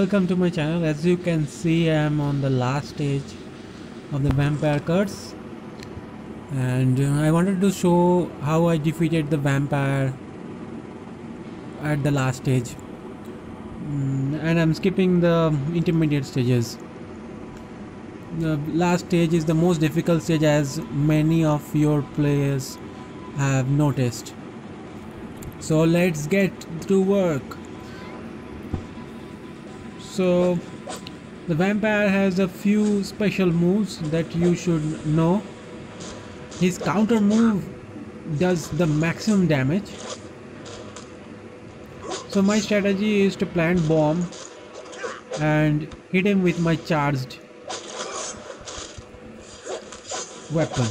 welcome to my channel. As you can see, I am on the last stage of the vampire curse, and I wanted to show how I defeated the vampire at the last stage. And I'm skipping the intermediate stages. The last stage is the most difficult stage, as many of your players have noticed. So let's get to work. So the vampire has a few special moves that you should know. His counter move does the maximum damage. So my strategy is to plant bomb and hit him with my charged weapon.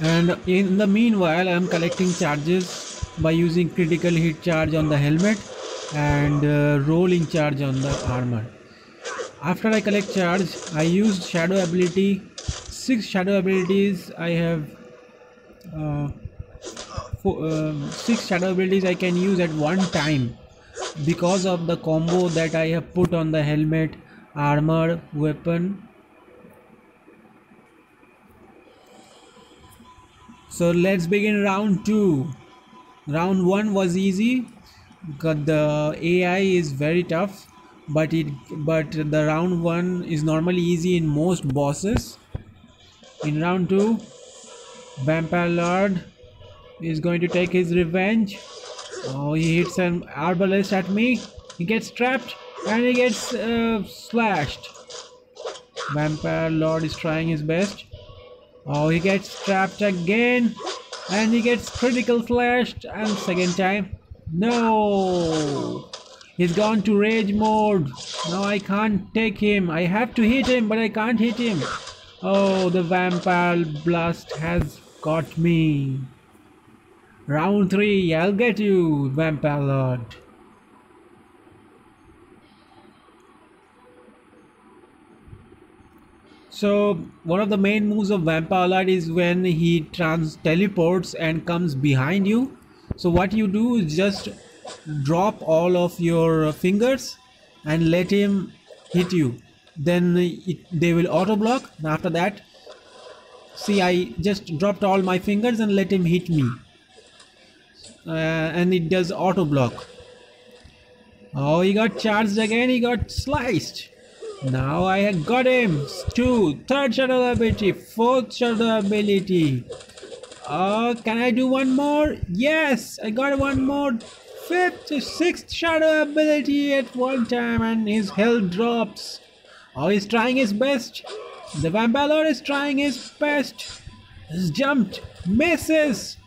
And in the meanwhile, I am collecting charges by using critical hit charge on the helmet and rolling charge on the armor. After I collect charge, I used shadow ability. 6 shadow abilities I have. 6 shadow abilities I can use at one time because of the combo that I have put on the helmet, armor, weapon. So let's begin round 2. Round 1 was easy because the AI is very tough, but the round 1 is normally easy in most bosses. In round 2, Vampire Lord is going to take his revenge. Oh, he hits an arbalist at me. He gets trapped and he gets slashed. Vampire Lord is trying his best. Oh, he gets trapped again and he gets critical slashed, and second time. No! He's gone to rage mode. Now I can't take him. I have to hit him, but I can't hit him. Oh, the vampire blast has got me. Round 3, I'll get you, Vampire Lord. So one of the main moves of Vampire Lord is when he teleports and comes behind you. So what you do is just drop all of your fingers and let him hit you. Then they will auto block. After that, see, I just dropped all my fingers and let him hit me. And it does auto block. Oh, he got charged again. He got sliced. Now I have got him. 2, third shadow ability, 4th shadow ability. Oh, can I do one more? Yes, I got one more. 5th, 6th shadow ability at one time, and his health drops. Oh, he's trying his best. The Vampire Lord is trying his best. He's jumped, misses.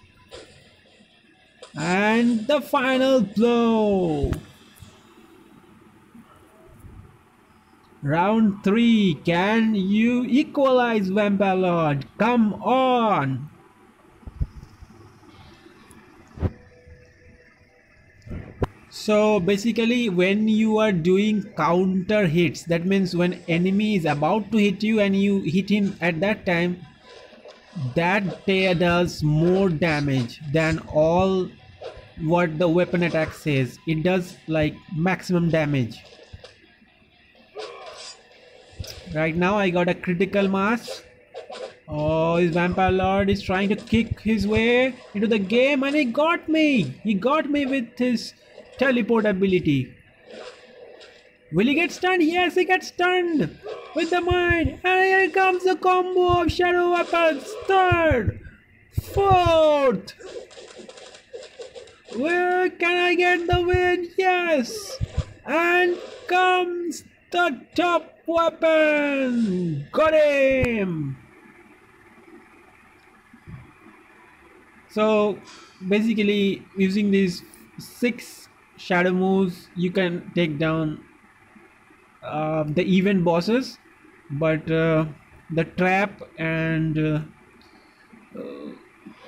And the final blow. Round 3. Can you equalize, Vampire Lord? Come on. So basically, when you are doing counter hits, that means when enemy is about to hit you and you hit him at that time, that does more damage than all what the weapon attack says. It does like maximum damage. Right now I got a critical mass. Oh, his Vampire Lord is trying to kick his way into the game, and he got me. He got me with his teleport ability. Will he get stunned? Yes, he gets stunned with the mind. And here comes the combo of shadow weapons. 3rd, 4th. Where can I get the win? Yes. And comes the top weapon. Got him. So basically, using these 6 shadow moves, you can take down the event bosses, but the trap and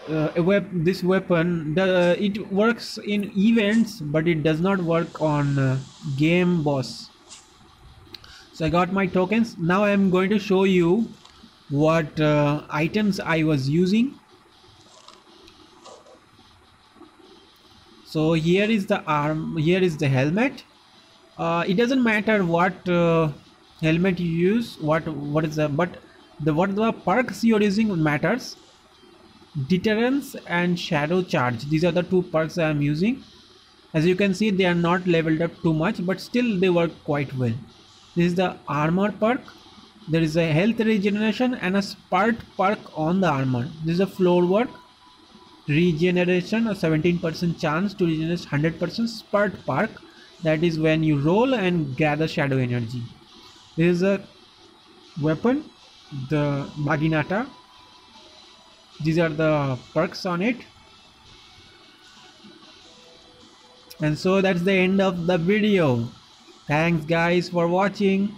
this weapon, it works in events, but it does not work on game boss. So I got my tokens. Now I am going to show you what items I was using. So here is the arm, here is the helmet. It doesn't matter what helmet you use, what is the, but the what the perks you're using matters. Deterrence and shadow charge, these are the two perks I am using. As you can see, they are not leveled up too much, but still they work quite well. This is the armor perk. There is a health regeneration and a spurt perk on the armor. This is a floor work. Regeneration, a 17% chance to regenerate 100%. Spurt perk, that is when you roll and gather shadow energy. This is a weapon, the Maginata. These are the perks on it. And so that's the end of the video. Thanks guys for watching.